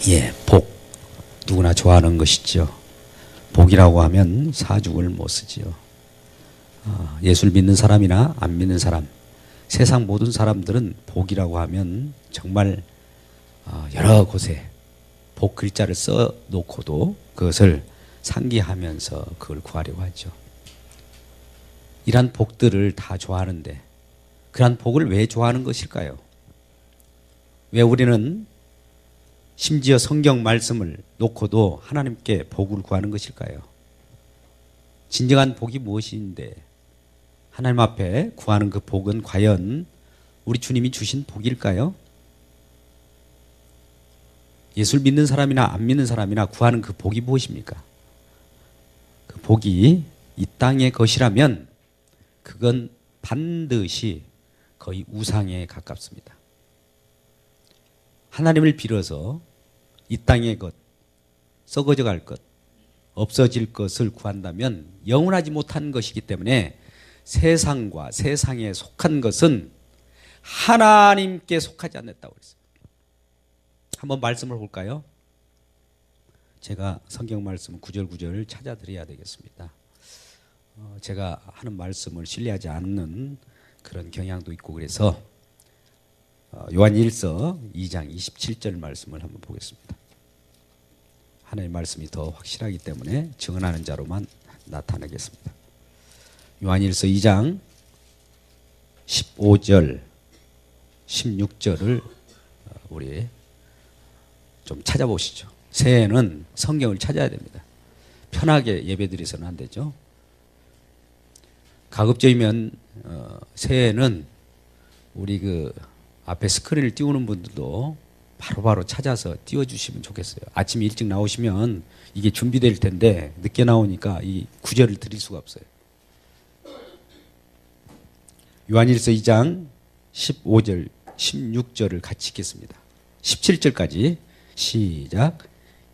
예, 복. 누구나 좋아하는 것이죠. 복이라고 하면 사죽을 못 쓰지요. 예수를 믿는 사람이나 안 믿는 사람, 세상 모든 사람들은 복이라고 하면 정말 여러 곳에 복 글자를 써 놓고도 그것을 상기하면서 그걸 구하려고 하죠. 이러한 복들을 다 좋아하는데 그러한 복을 왜 좋아하는 것일까요? 왜 우리는 심지어 성경 말씀을 놓고도 하나님께 복을 구하는 것일까요? 진정한 복이 무엇인데 하나님 앞에 구하는 그 복은 과연 우리 주님이 주신 복일까요? 예수를 믿는 사람이나 안 믿는 사람이나 구하는 그 복이 무엇입니까? 그 복이 이 땅의 것이라면 그건 반드시 거의 우상에 가깝습니다. 하나님을 빌어서 이 땅의 것, 썩어져 갈 것, 없어질 것을 구한다면 영원하지 못한 것이기 때문에 세상과 세상에 속한 것은 하나님께 속하지 않았다고 그랬어요. 한번 말씀을 볼까요? 제가 성경 말씀 구절구절 찾아드려야 되겠습니다. 제가 하는 말씀을 신뢰하지 않는 그런 경향도 있고 그래서 요한일서 2장 27절 말씀을 한번 보겠습니다. 하나님의 말씀이 더 확실하기 때문에 증언하는 자로만 나타내겠습니다. 요한일서 2장 15절 16절을 우리 좀 찾아보시죠. 새해에는 성경을 찾아야 됩니다. 편하게 예배드려서는 안 되죠. 가급적이면 새해에는 우리 그 앞에 스크린을 띄우는 분들도 바로바로 찾아서 띄워주시면 좋겠어요. 아침에 일찍 나오시면 이게 준비될 텐데 늦게 나오니까 이 구절을 드릴 수가 없어요. 요한일서 2장 15절 16절을 같이 읽겠습니다. 17절까지 시작.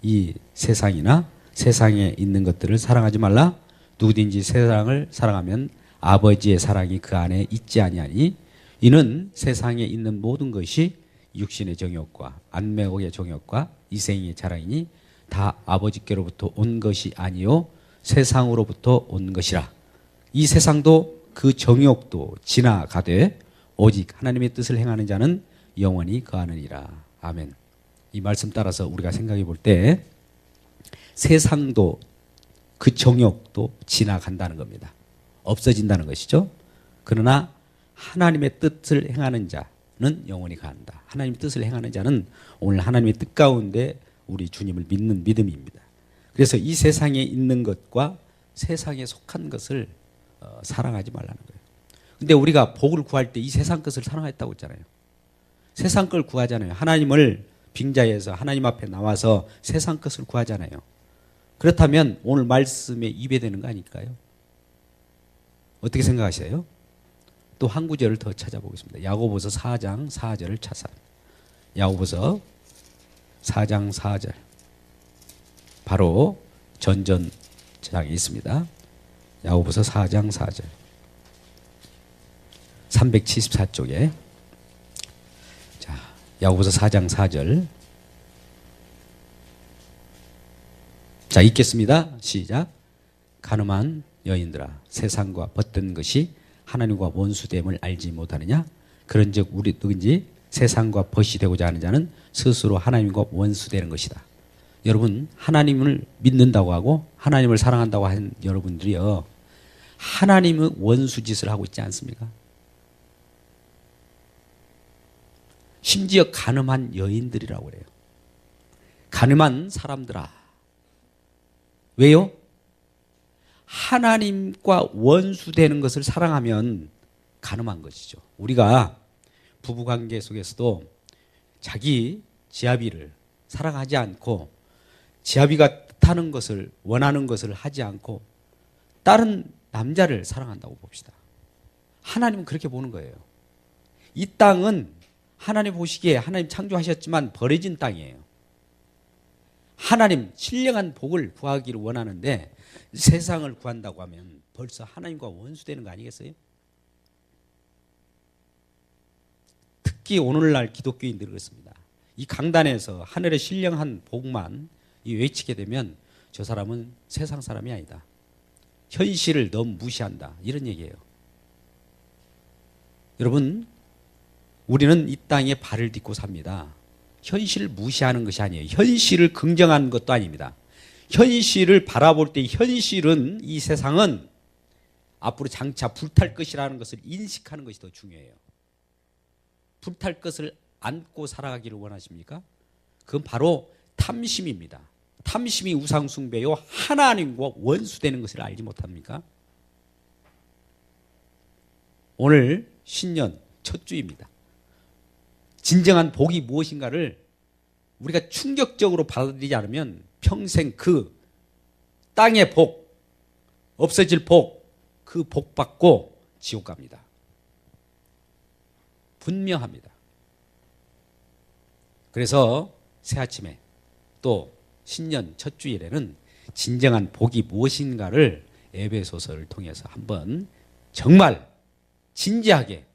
이 세상이나 세상에 있는 것들을 사랑하지 말라. 누구든지 세상을 사랑하면 아버지의 사랑이 그 안에 있지 아니하니 이는 세상에 있는 모든 것이 육신의 정욕과 안매옥의 정욕과 이생의 자랑이니 다 아버지께로부터 온 것이 아니요 세상으로부터 온 것이라. 이 세상도 그 정욕도 지나가되 오직 하나님의 뜻을 행하는 자는 영원히 거하느니라. 아멘. 이 말씀 따라서 우리가 생각해 볼 때 세상도 그 정욕도 지나간다는 겁니다. 없어진다는 것이죠. 그러나 하나님의 뜻을 행하는 자는 영원히 간다. 하나님의 뜻을 행하는 자는 오늘 하나님의 뜻 가운데 우리 주님을 믿는 믿음입니다. 그래서 이 세상에 있는 것과 세상에 속한 것을 사랑하지 말라는 거예요. 근데 우리가 복을 구할 때 이 세상 것을 사랑했다고 했잖아요. 세상 걸 구하잖아요. 하나님을 빙자해서 하나님 앞에 나와서 세상 것을 구하잖아요. 그렇다면 오늘 말씀에 입에되는 거 아닐까요? 어떻게 생각하세요? 또 한 구절을 더 찾아보겠습니다. 야고보서 4장 4절을 찾아. 야고보서 4장 4절. 바로 전전장에 있습니다. 야고보서 4장 4절. 374쪽에. 자, 야고보서 4장 4절. 자, 읽겠습니다. 시작. 가늠한 여인들아, 세상과 벗던 것이 하나님과 원수됨을 알지 못하느냐? 그런즉 우리 누군지 세상과 벗이 되고자 하는 자는 스스로 하나님과 원수되는 것이다. 여러분, 하나님을 믿는다고 하고 하나님을 사랑한다고 하는 여러분들이요, 하나님의 원수 짓을 하고 있지 않습니까? 심지어 가늠한 여인들이라고 그래요. 가늠한 사람들아. 왜요? 하나님과 원수되는 것을 사랑하면 가늠한 것이죠. 우리가 부부관계 속에서도 자기 지아비를 사랑하지 않고 지아비가 뜻하는 것을 원하는 것을 하지 않고 다른 남자를 사랑한다고 봅시다. 하나님은 그렇게 보는 거예요. 이 땅은 하나님 보시기에 하나님 창조하셨지만 버려진 땅이에요. 하나님 신령한 복을 구하기를 원하는데 세상을 구한다고 하면 벌써 하나님과 원수되는 거 아니겠어요? 특히 오늘날 기독교인들이 그렇습니다. 이 강단에서 하늘의 신령한 복만 이 외치게 되면 저 사람은 세상 사람이 아니다. 현실을 너무 무시한다. 이런 얘기예요. 여러분, 우리는 이 땅에 발을 딛고 삽니다. 현실을 무시하는 것이 아니에요. 현실을 긍정하는 것도 아닙니다. 현실을 바라볼 때 현실은, 이 세상은 앞으로 장차 불탈 것이라는 것을 인식하는 것이 더 중요해요. 불탈 것을 안고 살아가기를 원하십니까? 그건 바로 탐심입니다. 탐심이 우상숭배요, 하나님과 원수되는 것을 알지 못합니까? 오늘 신년 첫 주입니다. 진정한 복이 무엇인가를 우리가 충격적으로 받아들이지 않으면 평생 그 땅의 복, 없어질 복, 그 복 받고 지옥 갑니다. 분명합니다. 그래서 새아침에 또 신년 첫 주일에는 진정한 복이 무엇인가를 에베소서를 통해서 한번 정말 진지하게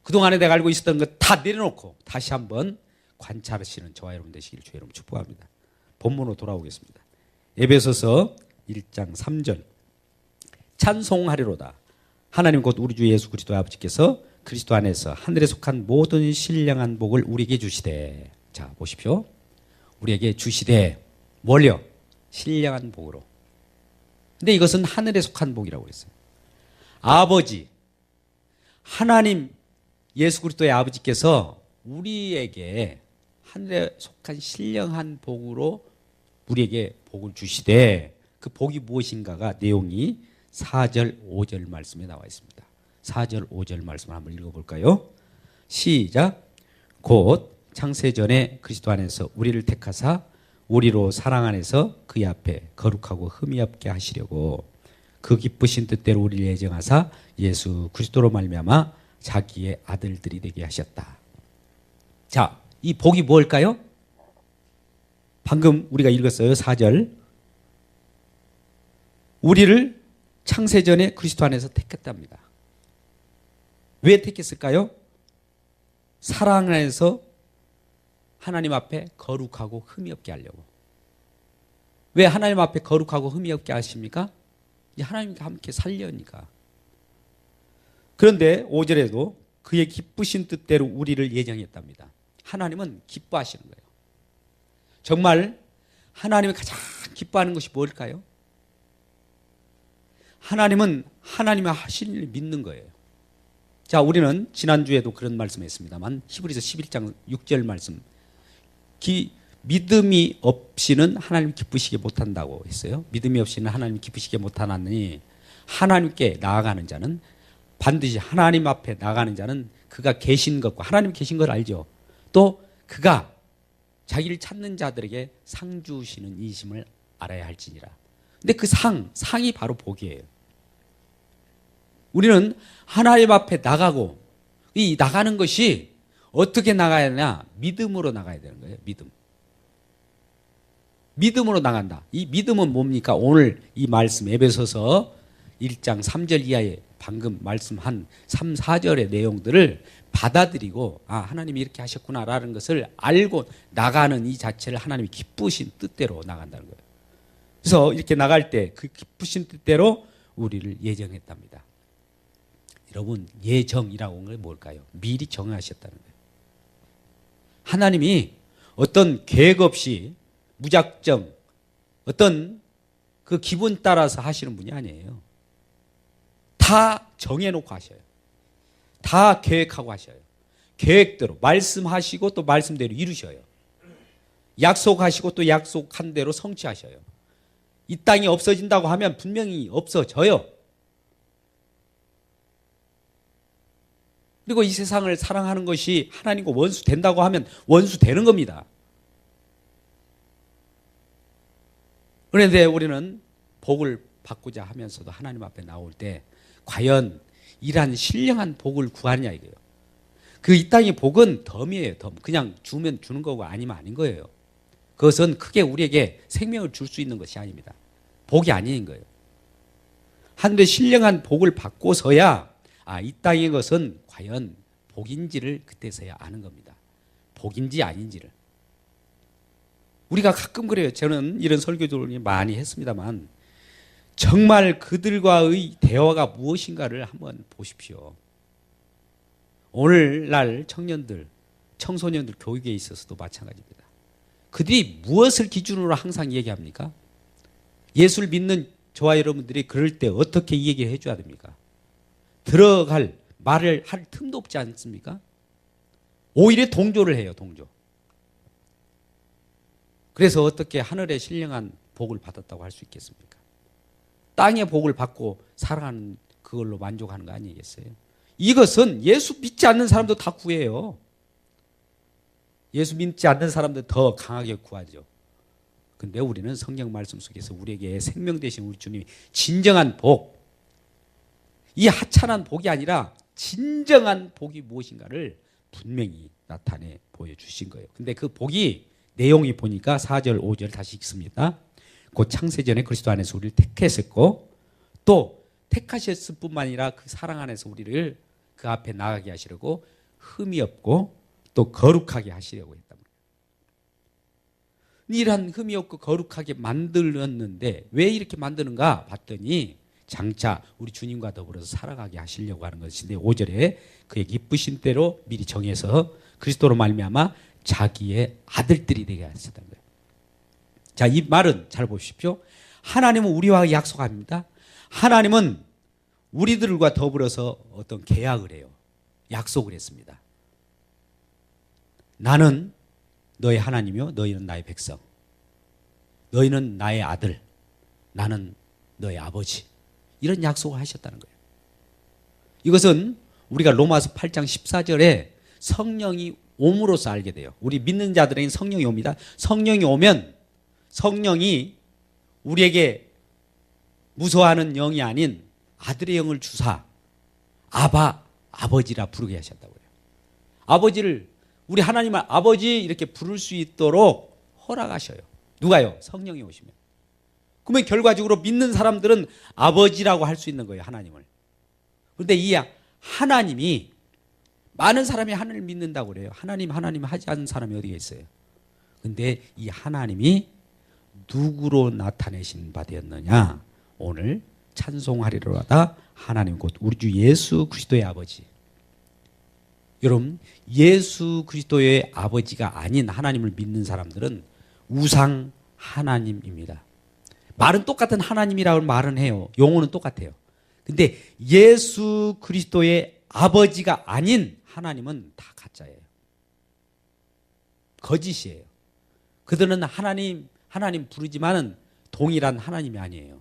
그동안에 내가 알고 있었던 것 다 내려놓고 다시 한번 관찰하시는 저와 여러분 되시기를 주의 이름으로 축복합니다. 본문으로 돌아오겠습니다. 에베소서 1장 3절. 찬송하리로다. 하나님 곧 우리 주 예수 그리스도 아버지께서 그리스도 안에서 하늘에 속한 모든 신령한 복을 우리에게 주시되. 자, 보십시오. 우리에게 주시되 뭘요? 신령한 복으로. 근데 이것은 하늘에 속한 복이라고 했어요. 아버지, 하나님 예수 그리스도의 아버지께서 우리에게 하늘에 속한 신령한 복으로 우리에게 복을 주시되, 그 복이 무엇인가가 내용이 4절 5절 말씀에 나와 있습니다. 4절 5절 말씀을 한번 읽어볼까요? 시작. 곧 창세전에 그리스도 안에서 우리를 택하사 우리로 사랑 안에서 그의 앞에 거룩하고 흠이 없게 하시려고 그 기쁘신 뜻대로 우리를 예정하사 예수 그리스도로 말미암아 자기의 아들들이 되게 하셨다. 자, 이 복이 뭘까요? 방금 우리가 읽었어요. 4절. 우리를 창세전에 그리스도 안에서 택했답니다. 왜 택했을까요? 사랑 안에서 하나님 앞에 거룩하고 흠이 없게 하려고. 왜 하나님 앞에 거룩하고 흠이 없게 하십니까? 하나님과 함께 살려니까. 그런데 5절에도 그의 기쁘신 뜻대로 우리를 예정했답니다. 하나님은 기뻐하시는 거예요. 정말 하나님이 가장 기뻐하는 것이 뭘까요? 하나님은 하나님의 하실 일을 믿는 거예요. 자, 우리는 지난주에도 그런 말씀했습니다만 히브리서 11장 6절 말씀, 믿음이 없이는 하나님 기쁘시게 못한다고 했어요. 믿음이 없이는 하나님 기쁘시게 못하나니 하나님께 나아가는 자는, 반드시 하나님 앞에 나가는 자는 그가 계신 것과, 하나님 계신 걸 알죠. 또 그가 자기를 찾는 자들에게 상 주시는 이심을 알아야 할지니라. 근데 그 상이 바로 복이에요. 우리는 하나님 앞에 나가고, 이 나가는 것이 어떻게 나가야 하냐? 믿음으로 나가야 되는 거예요. 믿음으로 나간다. 이 믿음은 뭡니까? 오늘 이 말씀 에베소서 1장 3절 이하에 방금 말씀한 3, 4절의 내용들을 받아들이고, 아, 하나님이 이렇게 하셨구나라는 것을 알고 나가는 이 자체를 하나님이 기쁘신 뜻대로 나간다는 거예요. 그래서 이렇게 나갈 때 그 기쁘신 뜻대로 우리를 예정했답니다. 여러분, 예정이라고 하는 게 뭘까요? 미리 정하셨다는 거예요. 하나님이 어떤 계획 없이 무작정 어떤 그 기분 따라서 하시는 분이 아니에요. 다 정해놓고 하셔요. 다 계획하고 하셔요. 계획대로 말씀하시고 또 말씀대로 이루셔요. 약속하시고 또 약속한 대로 성취하셔요. 이 땅이 없어진다고 하면 분명히 없어져요. 그리고 이 세상을 사랑하는 것이 하나님과 원수 된다고 하면 원수 되는 겁니다. 그런데 우리는 복을 받고자 하면서도 하나님 앞에 나올 때 과연 이러한 신령한 복을 구하느냐 이거예요. 그 이 땅의 복은 덤이에요. 덤. 그냥 주면 주는 거고 아니면 아닌 거예요. 그것은 크게 우리에게 생명을 줄 수 있는 것이 아닙니다. 복이 아닌 거예요. 하늘의 신령한 복을 받고서야 이 땅의 것은 과연 복인지를 그때서야 아는 겁니다. 복인지 아닌지를. 우리가 가끔 그래요. 저는 이런 설교들을 많이 했습니다만 정말 그들과의 대화가 무엇인가를 한번 보십시오. 오늘날 청년들, 청소년들 교육에 있어서도 마찬가지입니다. 그들이 무엇을 기준으로 항상 얘기합니까? 예수를 믿는 저와 여러분들이 그럴 때 어떻게 얘기를 해줘야 됩니까? 들어갈 말을 할 틈도 없지 않습니까? 오히려 동조를 해요. 동조. 그래서 어떻게 하늘의 신령한 복을 받았다고 할 수 있겠습니까? 땅의 복을 받고 살아가는 그걸로 만족하는 거 아니겠어요? 이것은 예수 믿지 않는 사람도 다 구해요. 예수 믿지 않는 사람들 더 강하게 구하죠. 근데 우리는 성경 말씀 속에서 우리에게 생명 되신 우리 주님이 진정한 복, 이 하찮은 복이 아니라 진정한 복이 무엇인가를 분명히 나타내 보여주신 거예요. 근데 그 복이 내용이 보니까 4절 5절 다시 읽습니다. 곧 창세전에 그리스도 안에서 우리를 택하셨고 또 택하셨을 뿐만 아니라 그 사랑 안에서 우리를 그 앞에 나가게 하시려고 흠이 없고 또 거룩하게 하시려고 했단 말이에요. 이러한 흠이 없고 거룩하게 만들었는데 왜 이렇게 만드는가 봤더니 장차 우리 주님과 더불어서 살아가게 하시려고 하는 것인데 5절에 그의 기쁘신 대로 미리 정해서 그리스도로 말미암아 자기의 아들들이 되게 하셨다는 거예요. 자, 이 말은 잘 보십시오. 하나님은 우리와 약속합니다. 하나님은 우리들과 더불어서 어떤 계약을 해요. 약속을 했습니다. 나는 너의 하나님이요 너희는 나의 백성. 너희는 나의 아들, 나는 너의 아버지. 이런 약속을 하셨다는 거예요. 이것은 우리가 로마서 8장 14절에 성령이 옴으로써 알게 돼요. 우리 믿는 자들에게는 성령이 옵니다. 성령이 오면 성령이 우리에게 무서워하는 영이 아닌 아들의 영을 주사 아바, 아버지라 부르게 하셨다고요. 아버지를 우리 하나님을 아버지 이렇게 부를 수 있도록 허락하셔요. 누가요? 성령이 오시면. 그러면 결과적으로 믿는 사람들은 아버지라고 할 수 있는 거예요. 하나님을. 그런데 이 하나님이 많은 사람이 하나님을 믿는다고 그래요. 하나님 하지 않는 사람이 어디에 있어요? 그런데 이 하나님이 누구로 나타내신 바 되었느냐? 오늘 찬송하리로다 하나님 곧 우리 주 예수 그리스도의 아버지. 여러분, 예수 그리스도의 아버지가 아닌 하나님을 믿는 사람들은 우상 하나님입니다. 말은 똑같은 하나님이라고 말은 해요. 용어는 똑같아요. 근데 예수 그리스도의 아버지가 아닌 하나님은 다 가짜예요. 거짓이에요. 그들은 하나님 부르지만은 동일한 하나님이 아니에요.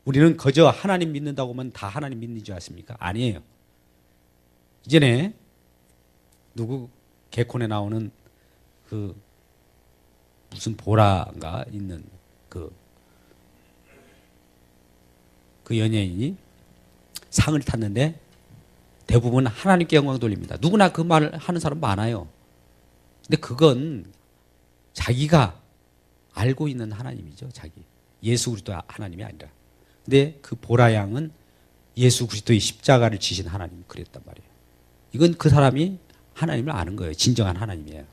우리는 그저 하나님 믿는다고 하면 다 하나님 믿는 줄 아십니까? 아니에요. 이전에 누구 개콘에 나오는 그 무슨 보라가 있는 그 연예인이 상을 탔는데 대부분 하나님께 영광 돌립니다. 누구나 그 말을 하는 사람 많아요. 근데 그건 자기가 알고 있는 하나님이죠. 자기. 예수 그리스도 하나님이 아니라. 근데 그 보라 양은 예수 그리스도의 십자가를 지신 하나님 그랬단 말이에요. 이건 그 사람이 하나님을 아는 거예요. 진정한 하나님이에요.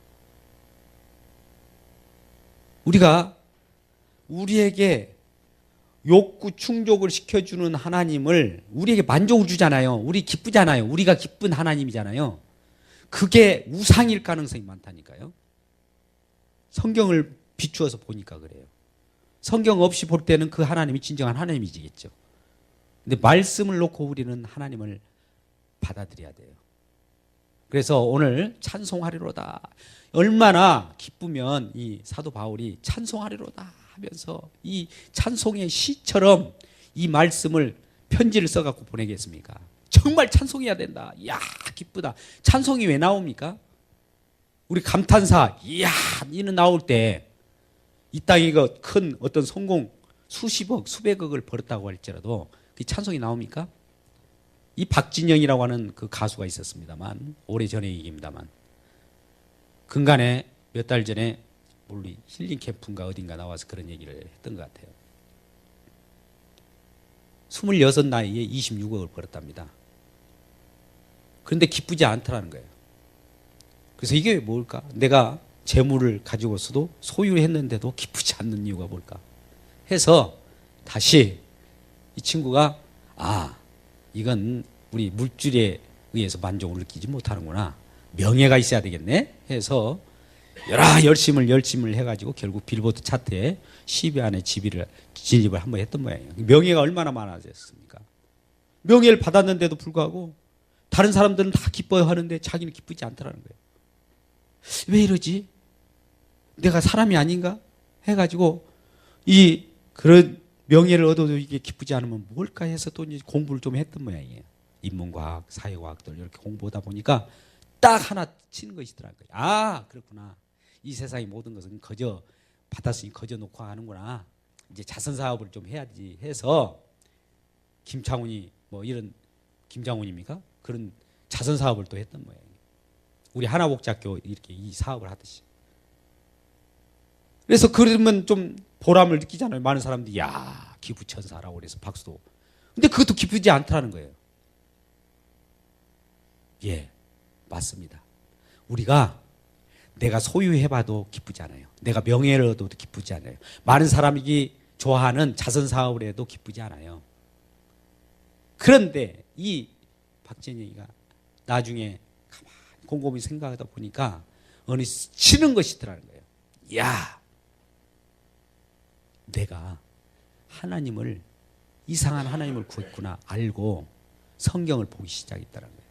우리가 우리에게 욕구 충족을 시켜주는 하나님을 우리에게 만족을 주잖아요. 우리 기쁘잖아요. 우리가 기쁜 하나님이잖아요. 그게 우상일 가능성이 많다니까요. 성경을 비추어서 보니까 그래요. 성경 없이 볼 때는 그 하나님이 진정한 하나님이지겠죠. 근데 말씀을 놓고 우리는 하나님을 받아들여야 돼요. 그래서 오늘 찬송하리로다. 얼마나 기쁘면 이 사도 바울이 찬송하리로다 하면서 이 찬송의 시처럼 이 말씀을 편지를 써갖고 보내겠습니까? 정말 찬송해야 된다. 이야 기쁘다. 찬송이 왜 나옵니까? 우리 감탄사 이야 이는 나올 때 이 땅이 큰 어떤 성공 수십억 수백억을 벌었다고 할지라도 그 찬송이 나옵니까? 이 박진영이라고 하는 그 가수가 있었습니다만 오래전의 얘기입니다만 근간에 몇 달 전에 우리 힐링 캠프인가 어딘가 나와서 그런 얘기를 했던 것 같아요. 26 나이에 26억을 벌었답니다. 그런데 기쁘지 않더라는 거예요. 그래서 이게 뭘까? 내가 재물을 가지고서도 소유했는데도 기쁘지 않는 이유가 뭘까? 해서 다시 이 친구가 이건 우리 물질에 의해서 만족을 느끼지 못하는구나. 명예가 있어야 되겠네. 해서 여러 열심을 해가지고 결국 빌보드 차트에 10위 안에 진입을 한번 했던 모양이에요. 명예가 얼마나 많아졌습니까? 명예를 받았는데도 불구하고 다른 사람들은 다 기뻐하는데 자기는 기쁘지 않더라는 거예요. 왜 이러지? 내가 사람이 아닌가? 해가지고 그런 명예를 얻어도 이게 기쁘지 않으면 뭘까 해서 또 이제 공부를 좀 했던 모양이에요. 인문과학, 사회과학들 이렇게 공부하다 보니까 딱 하나 치는 것이더라고요. 그렇구나. 이 세상의 모든 것은 거저 받았으니 거저 놓고 하는구나. 이제 자선 사업을 좀 해야지 해서 김창훈이 김장훈입니까? 그런 자선 사업을 또 했던 모양이에요. 우리 하나복지학교 이렇게 이 사업을 하듯이. 그래서 그러면 좀 보람을 느끼잖아요. 많은 사람들이 기부천사라고 그래서 박수도. 근데 그것도 기쁘지 않다는 거예요. 예, 맞습니다. 우리가 내가 소유해봐도 기쁘지 않아요. 내가 명예를 얻어도 기쁘지 않아요. 많은 사람이 좋아하는 자선 사업을 해도 기쁘지 않아요. 그런데 이 박진영이가 나중에 가만히 곰곰이 생각하다 보니까 어느 치는 것이더라는 거예요. 내가 이상한 하나님을 구했구나 알고 성경을 보기 시작했다는 거예요.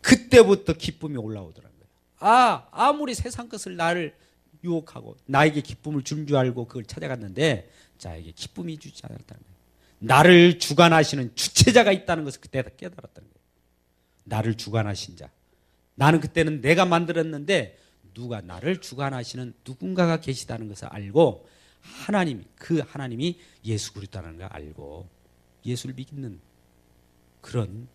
그때부터 기쁨이 올라오더라는 거예요. 아무리 세상 것을 나를 유혹하고 나에게 기쁨을 준 줄 알고 그걸 찾아갔는데 자에게 기쁨이 주지 않았다는 거예요. 나를 주관하시는 주체자가 있다는 것을 그때 깨달았다는 거예요. 나를 주관하신 자. 나는 그때는 내가 만들었는데 누가 나를 주관하시는 누군가가 계시다는 것을 알고 그 하나님이 예수 그리스도라는 걸 알고 예수를 믿는 그런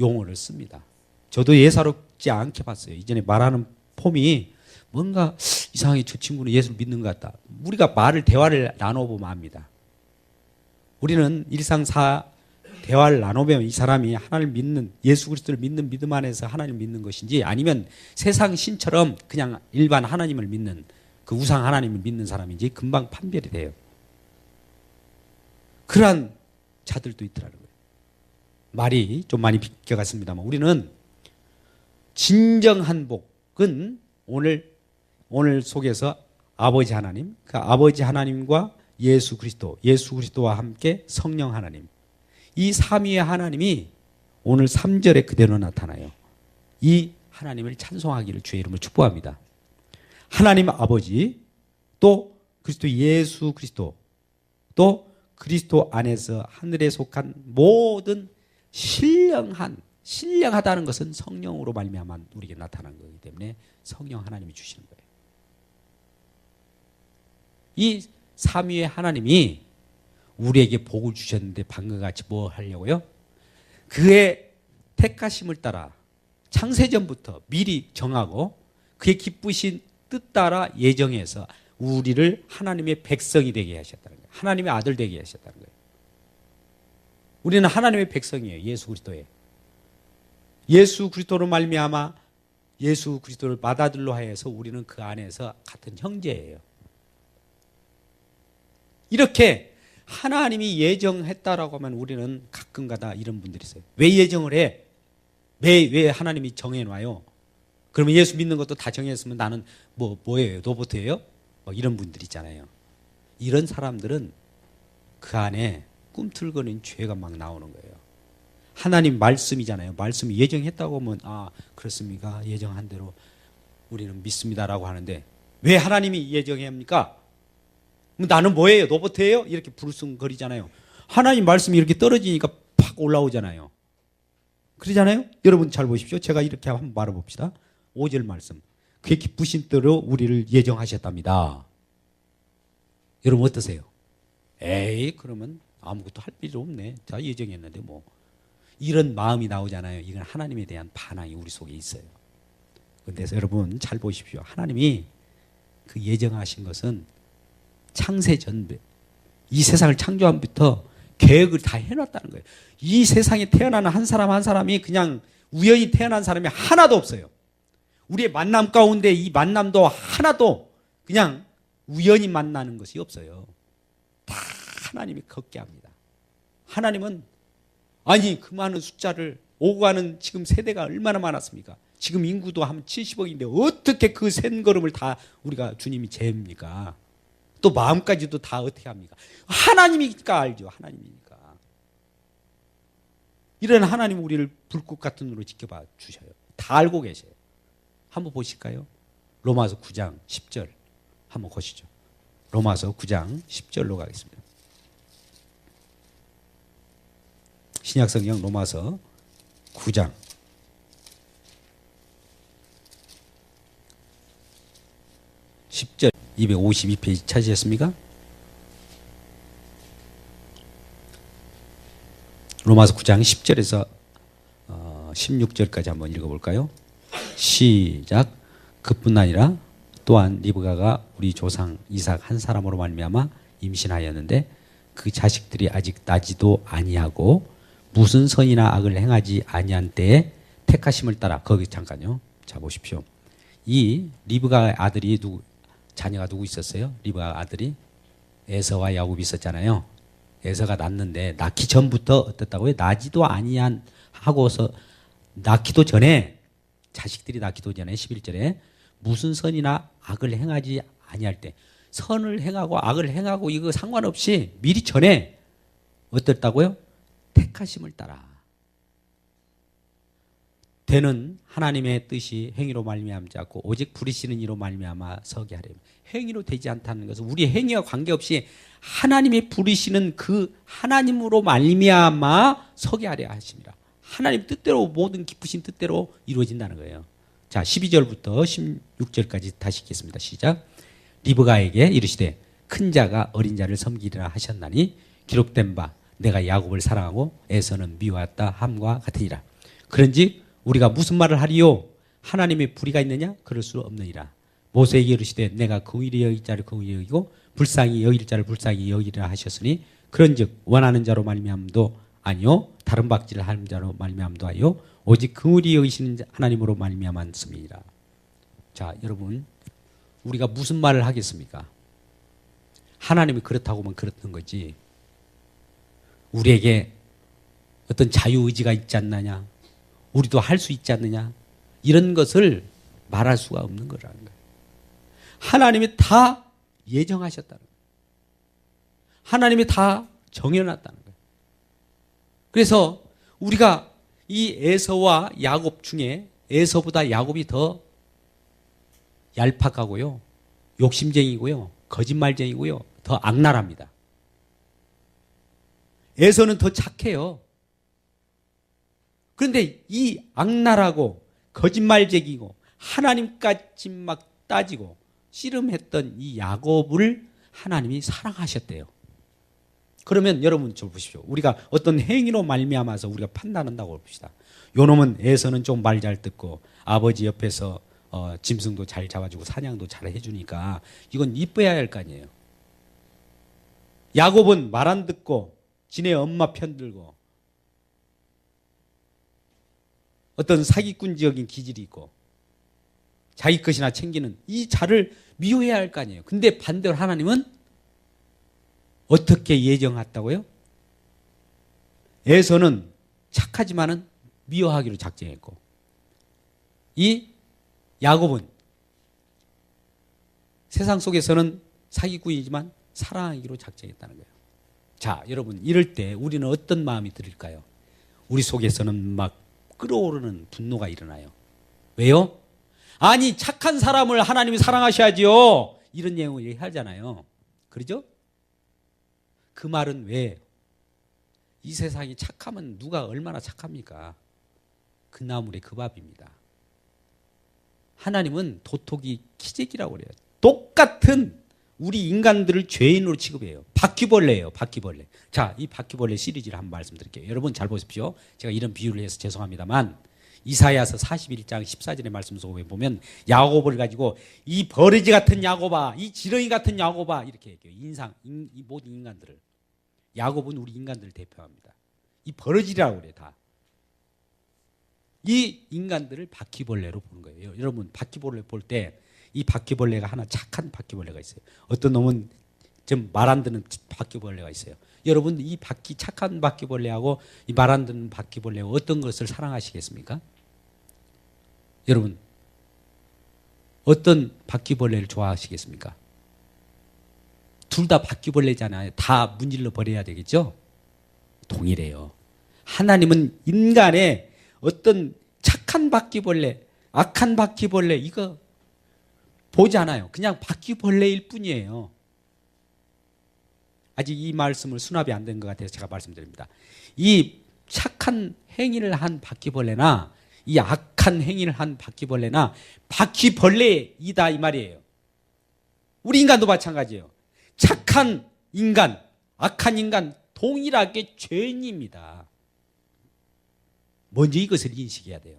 용어를 씁니다. 저도 예사롭지 않게 봤어요. 이전에 말하는 폼이 뭔가 이상하게 저 친구는 예수를 믿는 것 같다. 우리가 대화를 나눠보면 압니다. 우리는 대화를 나눠보면 이 사람이 하나님을 믿는, 예수 그리스도를 믿는 믿음 안에서 하나님을 믿는 것인지 아니면 세상 신처럼 그냥 일반 하나님을 믿는 그 우상 하나님을 믿는 사람인지 금방 판별이 돼요. 그러한 자들도 있더라고요. 말이 좀 많이 비껴갔습니다만 우리는 진정한 복은 오늘 속에서 아버지 하나님, 그 아버지 하나님과 예수 그리스도와 함께 성령 하나님, 이 삼위의 하나님이 오늘 3절에 그대로 나타나요. 이 하나님을 찬송하기를 주의 이름으로 축복합니다. 하나님 아버지, 또 그리스도 예수 그리스도, 또 그리스도 안에서 하늘에 속한 모든 신령하다는 것은 성령으로 말미암아 우리에게 나타난 거기 때문에 성령 하나님이 주시는 거예요. 이 삼위의 하나님이 우리에게 복을 주셨는데 방금 같이 뭐 하려고요? 그의 택하심을 따라 창세전부터 미리 정하고 그의 기쁘신 뜻 따라 예정해서 우리를 하나님의 백성이 되게 하셨다는 거예요. 하나님의 아들 되게 하셨다는 거예요. 우리는 하나님의 백성이에요. 예수 그리스도에. 예수 그리스도로 말미암아 예수 그리스도를 맏아들로 하여서 우리는 그 안에서 같은 형제예요. 이렇게 하나님이 예정했다라고 하면 우리는 가끔가다 이런 분들이 있어요. 왜 예정을 해? 왜 하나님이 정해놔요? 그러면 예수 믿는 것도 다 정했으면 나는 뭐예요? 로봇이에요? 이런 분들 있잖아요. 이런 사람들은 그 안에 꿈틀거리는 죄가 막 나오는 거예요. 하나님 말씀이잖아요. 말씀이 예정했다고 하면 그렇습니까? 예정한 대로 우리는 믿습니다라고 하는데 왜 하나님이 예정합니까? 나는 뭐예요? 로봇이에요? 이렇게 불쑥거리잖아요. 하나님 말씀이 이렇게 떨어지니까 팍 올라오잖아요. 그러잖아요? 여러분 잘 보십시오. 제가 이렇게 한번 말해봅시다. 5절 말씀. 그의 기쁘신 대로 우리를 예정하셨답니다. 여러분 어떠세요? 그러면 아무것도 할 필요 없네. 자, 예정했는데 뭐. 이런 마음이 나오잖아요. 이건 하나님에 대한 반항이 우리 속에 있어요. 그런데 여러분 잘 보십시오. 하나님이 그 예정하신 것은 창세전, 이 세상을 창조함부터 계획을 다 해놨다는 거예요. 이 세상에 태어나는 한 사람이 그냥 우연히 태어난 사람이 하나도 없어요. 우리의 만남 가운데 이 만남도 하나도 그냥 우연히 만나는 것이 없어요. 다 하나님이 걷게 합니다. 하나님은 아니 그 많은 숫자를 오고 가는 지금 세대가 얼마나 많았습니까? 지금 인구도 한 70억인데 어떻게 그 센 걸음을 다 우리가 주님이 재입니까? 또 마음까지도 다 어떻게 합니까? 하나님이니까 알죠. 하나님이니까. 이런 하나님 우리를 불꽃 같은 눈으로 지켜봐 주셔요. 다 알고 계세요. 한번 보실까요? 로마서 9장 10절 한번 보시죠. 로마서 9장 10절로 가겠습니다. 신약성경 로마서 9장 10절 252페이지 찾으셨습니까? 로마서 9장 10절에서 16절까지 한번 읽어볼까요? 시작. 그뿐 아니라 또한 리브가가 우리 조상 이삭 한 사람으로 말미암아 임신하였는데 그 자식들이 아직 나지도 아니하고 무슨 선이나 악을 행하지 아니한 때에 택하심을 따라 거기 잠깐요. 자 보십시오. 이 리브가의 아들이 자녀가 누구 있었어요? 리브가 아들이 에서와 야곱이 있었잖아요. 에서가 낳는데 낳기 전부터 어떻다고요? 나지도 아니한 하고서 낳기도 전에 자식들이 낳기도 전에 11절에 무슨 선이나 악을 행하지 아니할 때 선을 행하고 악을 행하고 이거 상관없이 미리 전에 어떻다고요? 택하심을 따라 되는 하나님의 뜻이 행위로 말미암지 않고 오직 부리시는 이로 말미암아 서게 하려. 행위로 되지 않다는 것은 우리 행위와 관계없이 하나님이 부리시는 그 하나님으로 말미암아 서게 하려 하십니다. 하나님 뜻대로 모든 기쁘신 뜻대로 이루어진다는 거예요. 자 12절부터 16절까지 다시 읽겠습니다. 시작. 리브가에게 이르시되 큰 자가 어린 자를 섬기리라 하셨나니 기록된 바 내가 야곱을 사랑하고 에서는 미워했다 함과 같으니라. 그런즉 우리가 무슨 말을 하리요? 하나님의 불의가 있느냐? 그럴 수 없느니라. 모세에게 이르시되 내가 긍휼히 여길 자를 긍휼히 여기고 불쌍히 여길 자를 불쌍히 여기리라 하셨으니 그런즉 원하는 자로 말미암도 아니요 다른 박질을 하는 자로 말미암도 아니요 오직 긍휼히 여기시는 하나님으로 말미암았음이니라. 자 여러분 우리가 무슨 말을 하겠습니까? 하나님이 그렇다고 하면 그렇던 거지 우리에게 어떤 자유의지가 있지 않느냐 우리도 할 수 있지 않느냐 이런 것을 말할 수가 없는 거라는 거예요. 하나님이 다 예정하셨다는 거예요. 하나님이 다 정해놨다는 거예요. 그래서 우리가 이 에서와 야곱 중에 에서보다 야곱이 더 얄팍하고요 욕심쟁이고요 거짓말쟁이고요 더 악랄합니다. 에서는 더 착해요. 그런데 이 악랄하고 거짓말쟁이고 하나님까지 막 따지고 씨름했던 이 야곱을 하나님이 사랑하셨대요. 그러면 여러분 저 보십시오. 우리가 어떤 행위로 말미암아서 우리가 판단한다고 봅시다. 요놈은 에서는 좀 말 잘 듣고 아버지 옆에서 짐승도 잘 잡아주고 사냥도 잘 해주니까 이건 이뻐야 할 거 아니에요. 야곱은 말 안 듣고 지네 엄마 편들고 어떤 사기꾼적인 기질이 있고 자기 것이나 챙기는 이 자를 미워해야 할 거 아니에요. 근데 반대로 하나님은 어떻게 예정했다고요? 에서는 착하지만은 미워하기로 작정했고 이 야곱은 세상 속에서는 사기꾼이지만 사랑하기로 작정했다는 거예요. 자, 여러분 이럴 때 우리는 어떤 마음이 들을까요? 우리 속에서는 막 끓어오르는 분노가 일어나요. 왜요? 아니 착한 사람을 하나님이 사랑하셔야지요. 이런 내용을 얘기하잖아요. 그러죠? 그 말은 왜? 이 세상이 착하면 누가 얼마나 착합니까? 그 나물의 그 밥입니다. 하나님은 도토기 키재기라고 그래요. 똑같은 우리 인간들을 죄인으로 취급해요. 바퀴벌레예요. 바퀴벌레. 자, 이 바퀴벌레 시리즈를 한번 말씀드릴게요. 여러분 잘 보십시오. 제가 이런 비유를 해서 죄송합니다만 이사야서 41장 14절의 말씀 속에 보면 야곱을 가지고 이 버러지 같은 야곱아, 이 지렁이 같은 야곱아 이렇게 얘기해요. 이 모든 인간들을. 야곱은 우리 인간들을 대표합니다. 이 버러지라고 그래요. 다. 이 인간들을 바퀴벌레로 보는 거예요. 여러분 바퀴벌레 볼 때 이 바퀴벌레가 하나 착한 바퀴벌레가 있어요. 어떤 놈은 좀 말 안 듣는 바퀴벌레가 있어요. 여러분 이 착한 바퀴벌레하고 이 말 안 듣는 바퀴벌레가 어떤 것을 사랑하시겠습니까? 여러분 어떤 바퀴벌레를 좋아하시겠습니까? 둘 다 바퀴벌레잖아요. 다 문질러 버려야 되겠죠? 동일해요. 하나님은 인간의 어떤 착한 바퀴벌레, 악한 바퀴벌레 이거 보지 않아요. 그냥 바퀴벌레일 뿐이에요. 아직 이 말씀을 수납이 안 된 것 같아서 제가 말씀드립니다. 이 착한 행위를 한 바퀴벌레나 이 악한 행위를 한 바퀴벌레나 바퀴벌레이다 이 말이에요. 우리 인간도 마찬가지예요. 착한 인간, 악한 인간 동일하게 죄인입니다. 먼저 이것을 인식해야 돼요.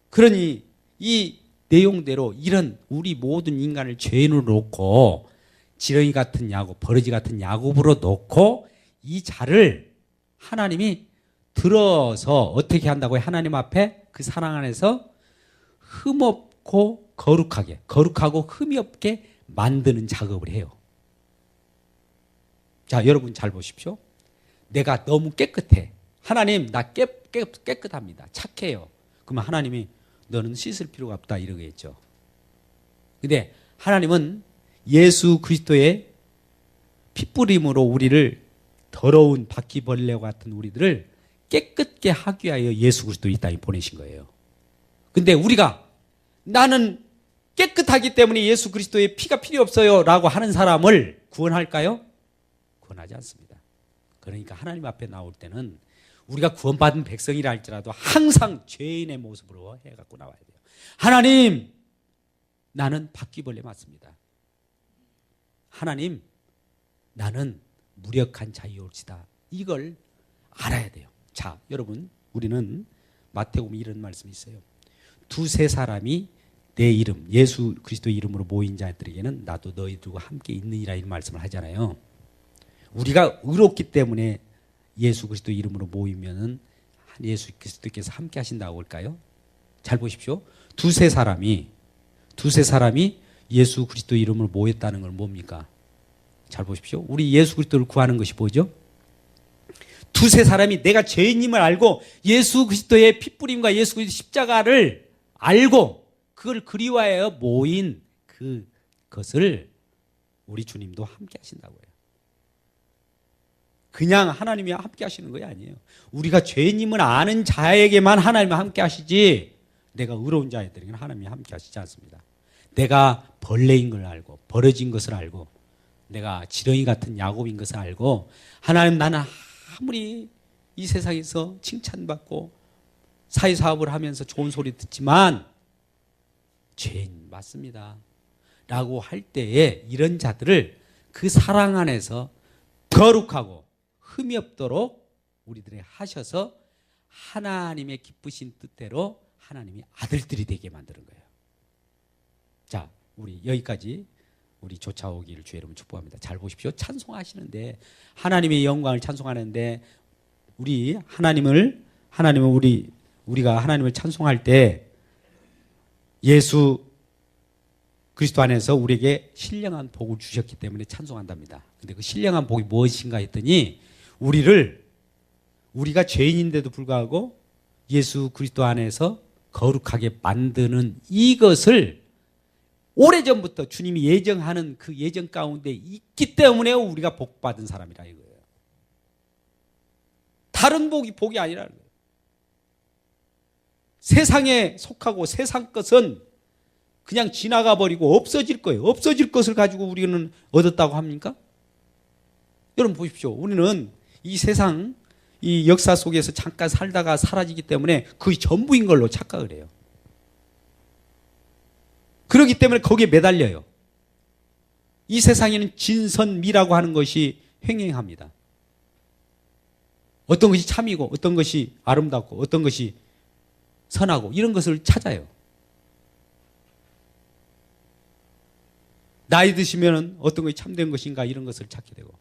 그러니 이 내용대로 이런 우리 모든 인간을 죄인으로 놓고 지렁이 같은 야곱, 버러지 같은 야곱으로 놓고 이 자를 하나님이 들어서 어떻게 한다고요? 하나님 앞에 그 사랑 안에서 흠없고 거룩하고 흠이 없게 만드는 작업을 해요. 자, 여러분 잘 보십시오. 내가 너무 깨끗해. 하나님, 나 깨끗합니다. 착해요. 그러면 하나님이 너는 씻을 필요가 없다 이러겠죠. 근데 하나님은 예수 그리스도의 핏부림으로 우리를 더러운 바퀴벌레와 같은 우리들을 깨끗게 하기 위하여 예수 그리스도 이 땅에 보내신 거예요. 근데 우리가 나는 깨끗하기 때문에 예수 그리스도의 피가 필요 없어요 라고 하는 사람을 구원할까요? 구원하지 않습니다. 그러니까 하나님 앞에 나올 때는 우리가 구원받은 백성이라 할지라도 항상 죄인의 모습으로 해갖고 나와야 돼요. 하나님, 나는 바퀴벌레 맞습니다. 하나님, 나는 무력한 자유올지다. 이걸 알아야 돼요. 자, 여러분, 우리는 마태복음에 이런 말씀이 있어요. 두세 사람이 내 이름, 예수 그리스도의 이름으로 모인 자들에게는 나도 너희들과 함께 있느니라 이런 말씀을 하잖아요. 우리가 의롭기 때문에 예수 그리스도 이름으로 모이면은 예수 그리스도께서 함께 하신다고 할까요? 잘 보십시오. 두세 사람이 예수 그리스도 이름으로 모였다는 건 뭡니까? 잘 보십시오. 우리 예수 그리스도를 구하는 것이 뭐죠? 두세 사람이 내가 죄인임을 알고 예수 그리스도의 핏부림과 예수 그리스도의 십자가를 알고 그걸 그리워하여 모인 그것을 우리 주님도 함께 하신다고요. 그냥 하나님이 함께 하시는 거 아니에요. 우리가 죄인임을 아는 자에게만 하나님이 함께 하시지 내가 의로운 자들에게는 하나님이 함께 하시지 않습니다. 내가 벌레인 걸 알고 버려진 것을 알고 내가 지렁이 같은 야곱인 것을 알고 하나님 나는 아무리 이 세상에서 칭찬받고 사회사업을 하면서 좋은 소리 듣지만 죄인 맞습니다 라고 할 때에 이런 자들을 그 사랑 안에서 거룩하고 흠이 없도록 우리들이 하셔서 하나님의 기쁘신 뜻대로 하나님이 아들들이 되게 만드는 거예요. 자, 우리 여기까지 우리 쫓아오기를 주의 이름으로 축복합니다. 잘 보십시오. 찬송하시는데 하나님의 영광을 찬송하는데 우리가 하나님을 찬송할 때 예수 그리스도 안에서 우리에게 신령한 복을 주셨기 때문에 찬송한답니다. 근데 그 신령한 복이 무엇인가 했더니 우리가 죄인인데도 불구하고 예수 그리스도 안에서 거룩하게 만드는 이것을 오래전부터 주님이 예정하는 그 예정 가운데 있기 때문에 우리가 복받은 사람이라 이거예요. 다른 복이 아니라는 거예요. 세상에 속하고 세상 것은 그냥 지나가 버리고 없어질 거예요. 없어질 것을 가지고 우리는 얻었다고 합니까? 여러분 보십시오. 우리는 이 세상, 이 역사 속에서 잠깐 살다가 사라지기 때문에 그게 전부인 걸로 착각을 해요. 그렇기 때문에 거기에 매달려요. 이 세상에는 진선미라고 하는 것이 횡행합니다. 어떤 것이 참이고 어떤 것이 아름답고 어떤 것이 선하고 이런 것을 찾아요. 나이 드시면 어떤 것이 참된 것인가 이런 것을 찾게 되고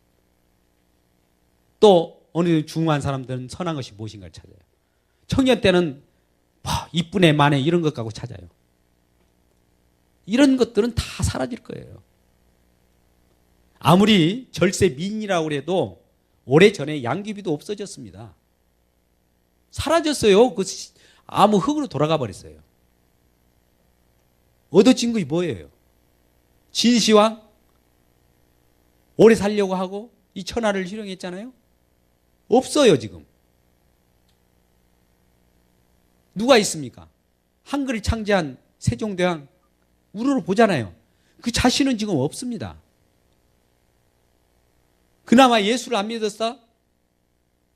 또 어느 중후한 사람들은 선한 것이 무엇인가를 찾아요. 청년 때는 이쁘네 마네 이런 것 갖고 찾아요. 이런 것들은 다 사라질 거예요. 아무리 절세 미인이라고 해도 오래전에 양귀비도 없어졌습니다. 사라졌어요. 그 아무 흙으로 돌아가 버렸어요. 얻어진 것이 뭐예요? 진시황 오래 살려고 하고 이 천하를 희롱했잖아요. 없어요 지금. 누가 있습니까? 한글을 창제한 세종대왕 우러러 보잖아요. 그 자신은 지금 없습니다. 그나마 예수를 안 믿었어?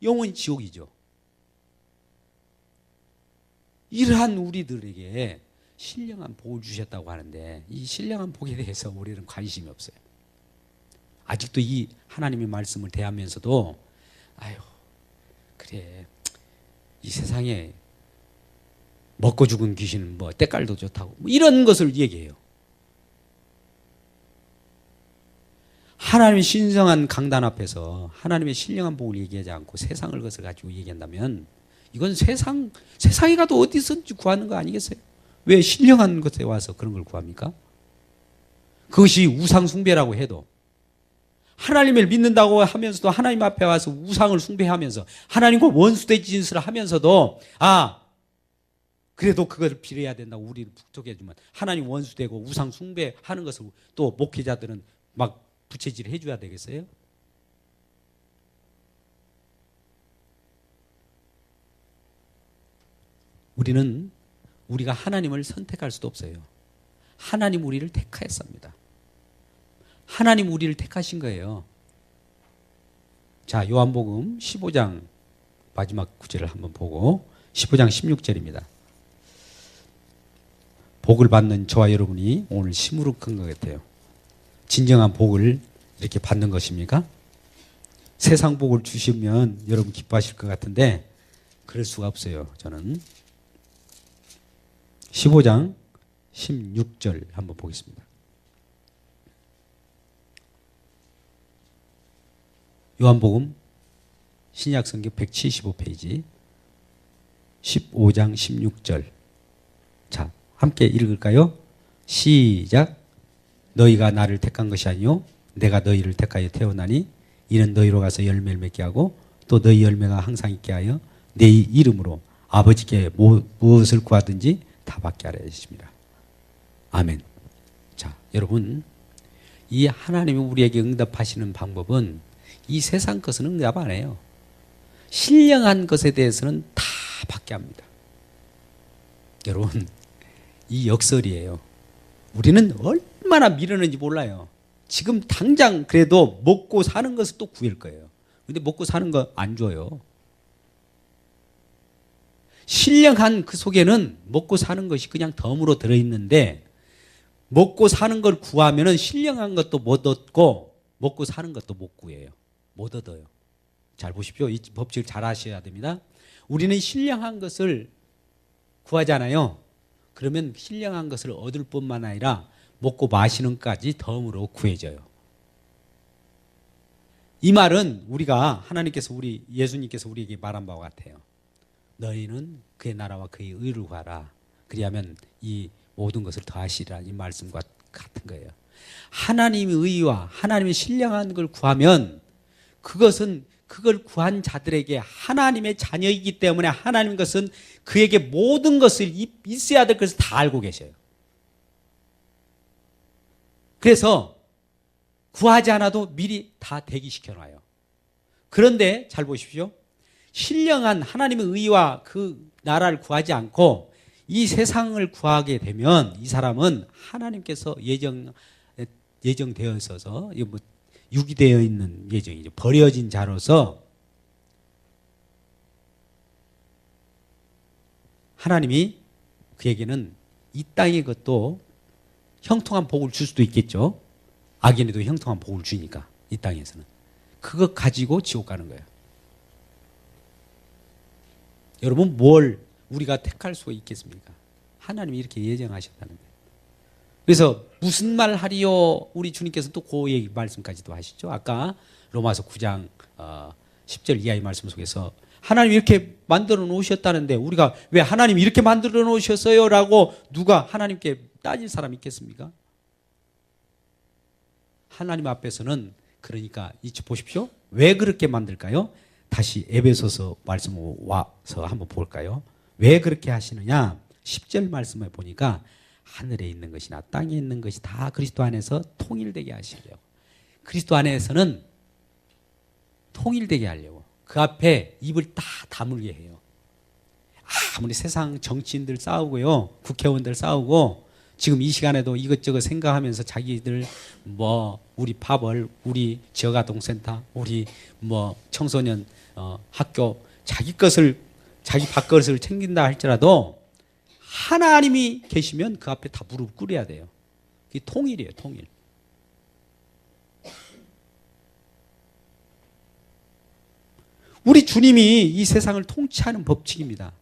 영원히 지옥이죠. 이러한 우리들에게 신령한 복을 주셨다고 하는데 이 신령한 복에 대해서 우리는 관심이 없어요. 아직도 이 하나님의 말씀을 대하면서도 아유 그래 이 세상에 먹고 죽은 귀신은 뭐 때깔도 좋다고 뭐 이런 것을 얘기해요. 하나님의 신성한 강단 앞에서 하나님의 신령한 복을 얘기하지 않고 세상을 것을 가지고 얘기한다면 이건 세상에 가도 어디서든지 구하는 거 아니겠어요? 왜 신령한 것에 와서 그런 걸 구합니까? 그것이 우상 숭배라고 해도 하나님을 믿는다고 하면서도 하나님 앞에 와서 우상을 숭배하면서 하나님과 원수된 짓을 하면서도 그래도 그걸 빌어야 된다고 우리를 북적해주면 하나님 원수되고 우상 숭배하는 것을 또 목회자들은 막 부채질 해줘야 되겠어요? 우리가 하나님을 선택할 수도 없어요. 하나님 우리를 택하였습니다. 하나님 우리를 택하신 거예요. 자, 요한복음 15장 마지막 구절을 한번 보고 15장 16절입니다. 복을 받는 저와 여러분이 오늘 시무룩한 것 같아요. 진정한 복을 이렇게 받는 것입니까? 세상 복을 주시면 여러분 기뻐하실 것 같은데 그럴 수가 없어요. 저는 15장 16절 한번 보겠습니다. 요한복음 신약성경 175페이지 15장 16절. 자, 함께 읽을까요? 시작. 너희가 나를 택한 것이 아니요 내가 너희를 택하여 태어나니 이는 너희로 가서 열매를 맺게 하고 또 너희 열매가 항상 있게 하여 내 이름으로 아버지께 무엇을 구하든지 다 받게 하려 하십니다. 아멘. 자, 여러분 이 하나님이 우리에게 응답하시는 방법은 이 세상 것은 응답 안 해요. 신령한 것에 대해서는 다 받게 합니다. 여러분 이 역설이에요. 우리는 얼마나 미루는지 몰라요. 지금 당장 그래도 먹고 사는 것을 또 구할 거예요. 근데 먹고 사는 거 안 줘요. 신령한 그 속에는 먹고 사는 것이 그냥 덤으로 들어있는데 먹고 사는 걸 구하면은 신령한 것도 못 얻고 먹고 사는 것도 못 구해요. 못 얻어요. 잘 보십시오. 이 법칙을 잘 아셔야 됩니다. 우리는 신령한 것을 구하잖아요. 그러면 신령한 것을 얻을 뿐만 아니라 먹고 마시는 것까지 덤으로 구해져요. 이 말은 우리가 하나님께서 예수님께서 우리에게 말한 바와 같아요. 너희는 그의 나라와 그의 의를 구하라. 그리하면 이 모든 것을 더하시리라. 이 말씀과 같은 거예요. 하나님의 의와 하나님의 신령한 걸 구하면 그걸 구한 자들에게 하나님의 자녀이기 때문에 하나님 것은 그에게 모든 것을 있어야 될 것을 다 알고 계셔요. 그래서 구하지 않아도 미리 다 대기시켜 놔요. 그런데 잘 보십시오. 신령한 하나님의 의와 그 나라를 구하지 않고 이 세상을 구하게 되면 이 사람은 하나님께서 예정되어 있어서 유기되어 있는 예정이죠. 버려진 자로서 하나님이 그에게는 이 땅의 것도 형통한 복을 줄 수도 있겠죠. 악인에도 형통한 복을 주니까 이 땅에서는. 그거 가지고 지옥 가는 거예요. 여러분 뭘 우리가 택할 수가 있겠습니까? 하나님이 이렇게 예정하셨다는 거예요. 그래서 무슨 말 하리요? 우리 주님께서 또 그 얘기 말씀까지도 하시죠. 아까 로마서 9장 10절 이하의 말씀 속에서 하나님이 이렇게 만들어 놓으셨다는데 우리가 왜 하나님이 이렇게 만들어 놓으셨어요? 라고 누가 하나님께 따질 사람이 있겠습니까? 하나님 앞에서는 그러니까 이쪽 보십시오. 왜 그렇게 만들까요? 다시 에베소서 말씀 와서 한번 볼까요? 왜 그렇게 하시느냐? 10절 말씀을 보니까 하늘에 있는 것이나 땅에 있는 것이 다 그리스도 안에서 통일되게 하시려고. 그리스도 안에서는 통일되게 하려고. 그 앞에 입을 다 다물게 해요. 아무리 세상 정치인들 싸우고요. 국회의원들 싸우고 지금 이 시간에도 이것저것 생각하면서 자기들 우리 파벌, 우리 지역아동센터, 우리 청소년 학교 자기 밥것을 챙긴다 할지라도 하나님이 계시면 그 앞에 다 무릎 꿇어야 돼요. 그게 통일이에요, 통일. 우리 주님이 이 세상을 통치하는 법칙입니다.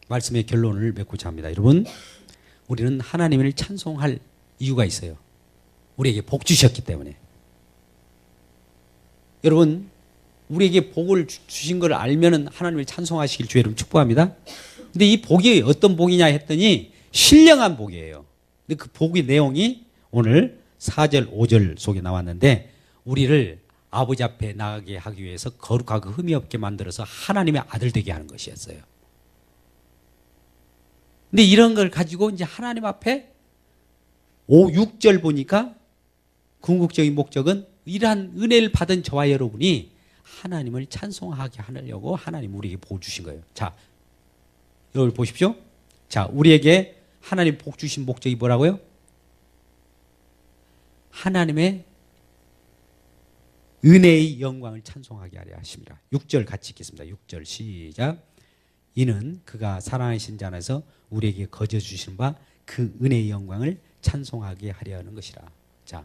말씀의 결론을 맺고자 합니다. 여러분, 우리는 하나님을 찬송할 이유가 있어요. 우리에게 복 주셨기 때문에. 여러분, 우리에게 복을 주신 걸 알면은 하나님을 찬송하시길 주의 이름 축복합니다. 근데 이 복이 어떤 복이냐 했더니 신령한 복이에요. 근데 그 복의 내용이 오늘 4절, 5절 속에 나왔는데 우리를 아버지 앞에 나가게 하기 위해서 거룩하고 흠이 없게 만들어서 하나님의 아들 되게 하는 것이었어요. 근데 이런 걸 가지고 이제 하나님 앞에 5, 6절 보니까 궁극적인 목적은 이러한 은혜를 받은 저와 여러분이 하나님을 찬송하게 하려고 하나님 우리에게 복 주신 거예요. 자, 여기 보십시오. 자, 우리에게 하나님 복 주신 목적이 뭐라고요? 하나님의 은혜의 영광을 찬송하게 하려 하십니다. 6절 같이 읽겠습니다. 6절 시작. 이는 그가 사랑하신 자 안에서 우리에게 거저 주신 바 그 은혜의 영광을 찬송하게 하려 하는 것이라. 자,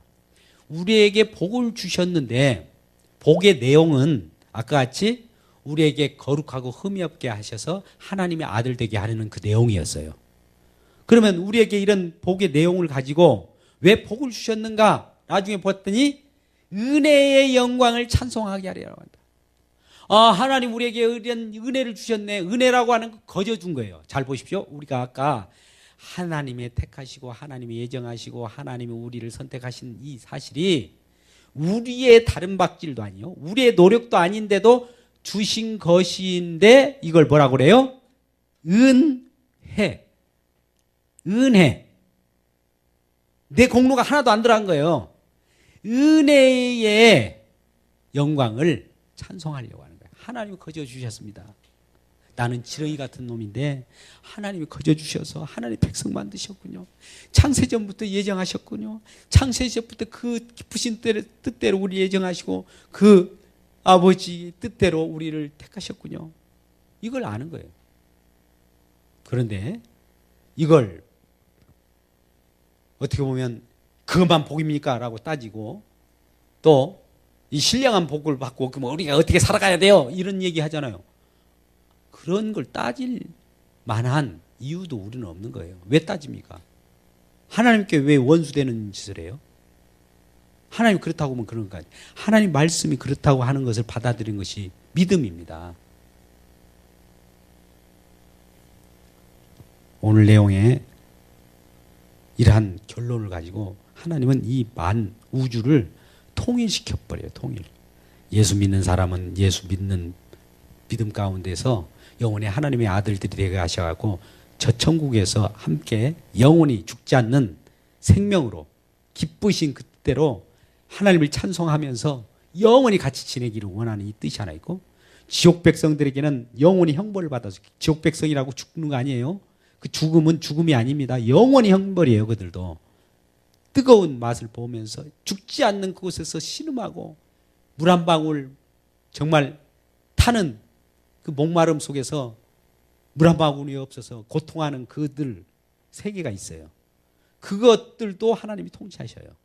우리에게 복을 주셨는데 복의 내용은 아까 같이 우리에게 거룩하고 흠이 없게 하셔서 하나님의 아들 되게 하려는 그 내용이었어요. 그러면 우리에게 이런 복의 내용을 가지고 왜 복을 주셨는가? 나중에 봤더니 은혜의 영광을 찬송하게 하려고 한다. 하나님 우리에게 이런 은혜를 주셨네. 은혜라고 하는 거 거저 준 거예요. 잘 보십시오. 우리가 아까 하나님의 택하시고 하나님이 예정하시고 하나님이 우리를 선택하신 이 사실이 우리의 다른 박질도 아니요. 우리의 노력도 아닌데도 주신 것인데 이걸 뭐라고 그래요? 은혜. 은혜. 내 공로가 하나도 안 들어간 거예요. 은혜의 영광을 찬송하려고 하는 거예요. 하나님이 거저 주셨습니다. 나는 지렁이 같은 놈인데 하나님이 거저 주셔서 하나님 백성 만드셨군요. 창세전부터 예정하셨군요. 창세전부터 그 깊으신 뜻대로 우리 예정하시고 그 아버지 뜻대로 우리를 택하셨군요. 이걸 아는 거예요. 그런데 이걸 어떻게 보면 그것만 복입니까? 라고 따지고 또 이 신령한 복을 받고 그럼 우리가 어떻게 살아가야 돼요? 이런 얘기 하잖아요. 그런 걸 따질 만한 이유도 우리는 없는 거예요. 왜 따집니까? 하나님께 왜 원수되는 짓을 해요? 하나님 그렇다고 하면 그런 거 아니에요. 하나님 말씀이 그렇다고 하는 것을 받아들인 것이 믿음입니다. 오늘 내용에 이러한 결론을 가지고 하나님은 이 만 우주를 통일시켜버려요. 통일. 예수 믿는 사람은 예수 믿는 믿음 가운데서 영원히 하나님의 아들들이 되게 하셔가지고 저 천국에서 함께 영원히 죽지 않는 생명으로 기쁘신 그때로 하나님을 찬송하면서 영원히 같이 지내기를 원하는 이 뜻이 하나 있고, 지옥 백성들에게는 영원히 형벌을 받아서, 지옥 백성이라고 죽는 거 아니에요. 그 죽음은 죽음이 아닙니다. 영원히 형벌이에요. 그들도 뜨거운 맛을 보면서 죽지 않는 그곳에서 신음하고 물 한 방울 정말 타는 그 목마름 속에서 물 한 방울이 없어서 고통하는 그들 세계가 있어요. 그것들도 하나님이 통치하셔요.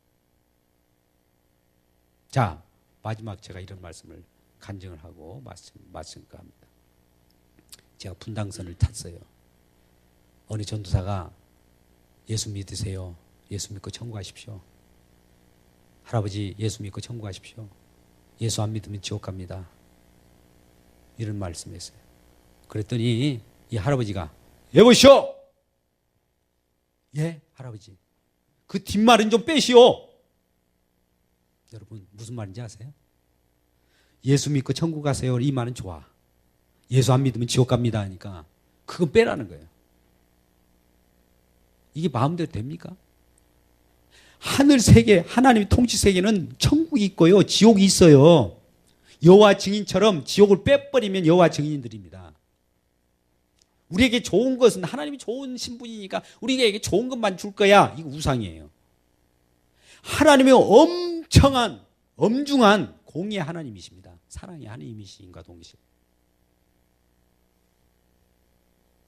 자, 마지막 제가 이런 말씀을 간증을 하고 말씀과 합니다. 제가 분당선을 탔어요. 어느 전도사가 예수 믿으세요. 예수 믿고 천국 가십시오. 할아버지 예수 믿고 천국 가십시오. 예수 안 믿으면 지옥 갑니다. 이런 말씀했어요. 그랬더니 이 할아버지가 여보시오. 예, 할아버지. 그 뒷말은 좀 빼시오. 여러분 무슨 말인지 아세요? 예수 믿고 천국 가세요. 이 말은 좋아. 예수 안 믿으면 지옥 갑니다 하니까 그건 빼라는 거예요. 이게 마음대로 됩니까? 하늘 세계, 하나님의 통치 세계는 천국이 있고요, 지옥이 있어요. 여호와 증인처럼 지옥을 빼버리면 여호와 증인들입니다. 우리에게 좋은 것은 하나님이 좋은 신분이니까 우리에게 좋은 것만 줄 거야. 이거 우상이에요. 하나님의 엄중한 공의의 하나님이십니다. 사랑의 하나님이신과 동시에.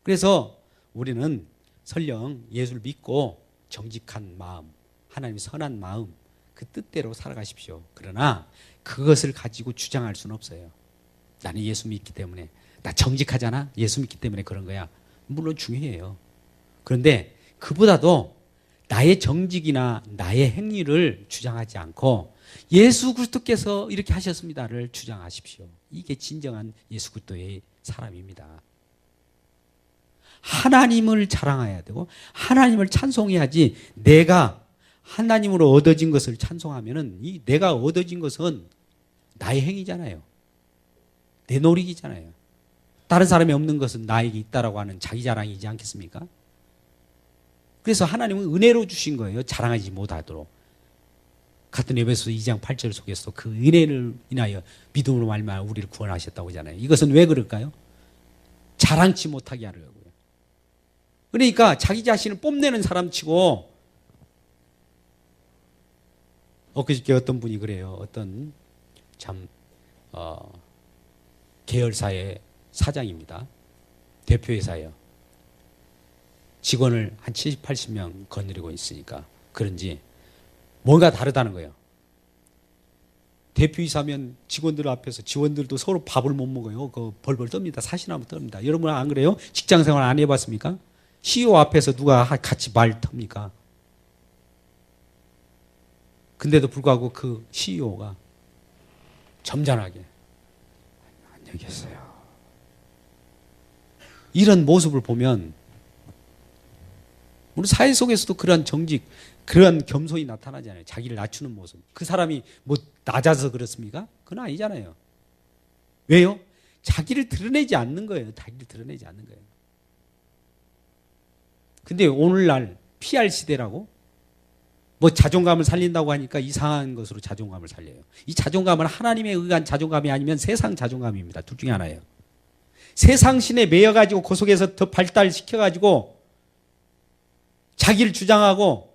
그래서 우리는 설령 예수를 믿고 정직한 마음, 하나님의 선한 마음, 그 뜻대로 살아가십시오. 그러나 그것을 가지고 주장할 수는 없어요. 나는 예수 믿기 때문에, 나 정직하잖아? 예수 믿기 때문에 그런 거야. 물론 중요해요. 그런데 그보다도 나의 정직이나 나의 행위를 주장하지 않고 예수 그리스도께서 이렇게 하셨습니다를 주장하십시오. 이게 진정한 예수 그리스도의 사람입니다. 하나님을 자랑해야 되고 하나님을 찬송해야지, 내가 하나님으로 얻어진 것을 찬송하면은 이 내가 얻어진 것은 나의 행위잖아요. 내 노력이잖아요. 다른 사람이 없는 것은 나에게 있다라고 하는 자기 자랑이지 않겠습니까? 그래서 하나님은 은혜로 주신 거예요. 자랑하지 못하도록. 같은 에베소서 2장 8절 속에서 그 은혜를 인하여 믿음으로 말미암아 우리를 구원하셨다고 하잖아요. 이것은 왜 그럴까요? 자랑치 못하게 하려고요. 그러니까 자기 자신을 뽐내는 사람치고, 엊그저께 어떤 분이 그래요. 어떤 참 계열사의 사장입니다. 대표회사예요. 직원을 한 70, 80명 거느리고 있으니까 그런지 뭔가 다르다는 거예요. 대표이사면 직원들 앞에서 직원들도 서로 밥을 못 먹어요. 그 벌벌 떱니다. 사시나무 떱니다. 여러분 안 그래요? 직장생활 안 해봤습니까? CEO 앞에서 누가 같이 말 텁니까? 근데도 불구하고 그 CEO가 점잖하게 안녕히 계세요. 이런 모습을 보면 우리 사회 속에서도 그러한 정직, 그러한 겸손이 나타나잖아요. 자기를 낮추는 모습. 그 사람이 뭐 낮아서 그렇습니까? 그건 아니잖아요. 왜요? 자기를 드러내지 않는 거예요. 자기를 드러내지 않는 거예요. 근데 오늘날 PR 시대라고 뭐 자존감을 살린다고 하니까 이상한 것으로 자존감을 살려요. 이 자존감은 하나님에 의한 자존감이 아니면 세상 자존감입니다. 둘 중에 하나예요. 세상 신에 매여가지고 그 속에서 더 발달시켜가지고 자기를 주장하고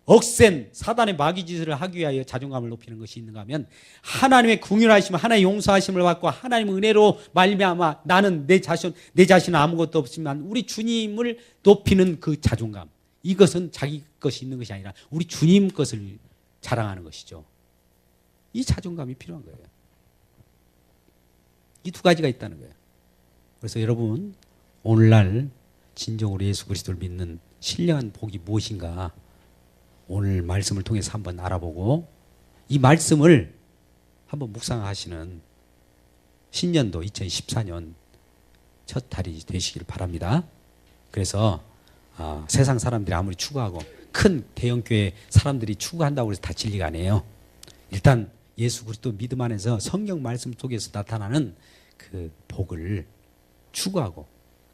억센 사단의 마귀짓을 하기 위하여 자존감을 높이는 것이 있는가 하면, 하나님의 긍휼하심, 하나님의 용서하심을 받고 하나님의 은혜로 말미암아 나는 내 자신은 아무것도 없지만 우리 주님을 높이는 그 자존감, 이것은 자기 것이 있는 것이 아니라 우리 주님 것을 자랑하는 것이죠. 이 자존감이 필요한 거예요. 이 두 가지가 있다는 거예요. 그래서 여러분, 오늘날 진정으로 예수 그리스도를 믿는 신령한 복이 무엇인가, 오늘 말씀을 통해서 한번 알아보고 이 말씀을 한번 묵상하시는 신년도 2014년 첫 달이 되시길 바랍니다. 그래서 세상 사람들이 아무리 추구하고 큰 대형교회 사람들이 추구한다고 해서 다 진리가 아니에요. 일단 예수 그리스도 믿음 안에서 성경 말씀 속에서 나타나는 그 복을 추구하고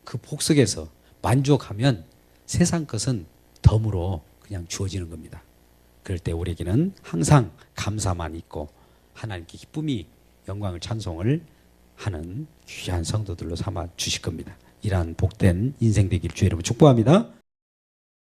그 복 속에서 만족하면 세상 것은 덤으로 그냥 주어지는 겁니다. 그럴 때 우리에게는 항상 감사만 있고 하나님께 기쁨이, 영광을, 찬송을 하는 귀한 성도들로 삼아 주실 겁니다. 이러한 복된 인생 되기를 주의 이름으로 축복합니다.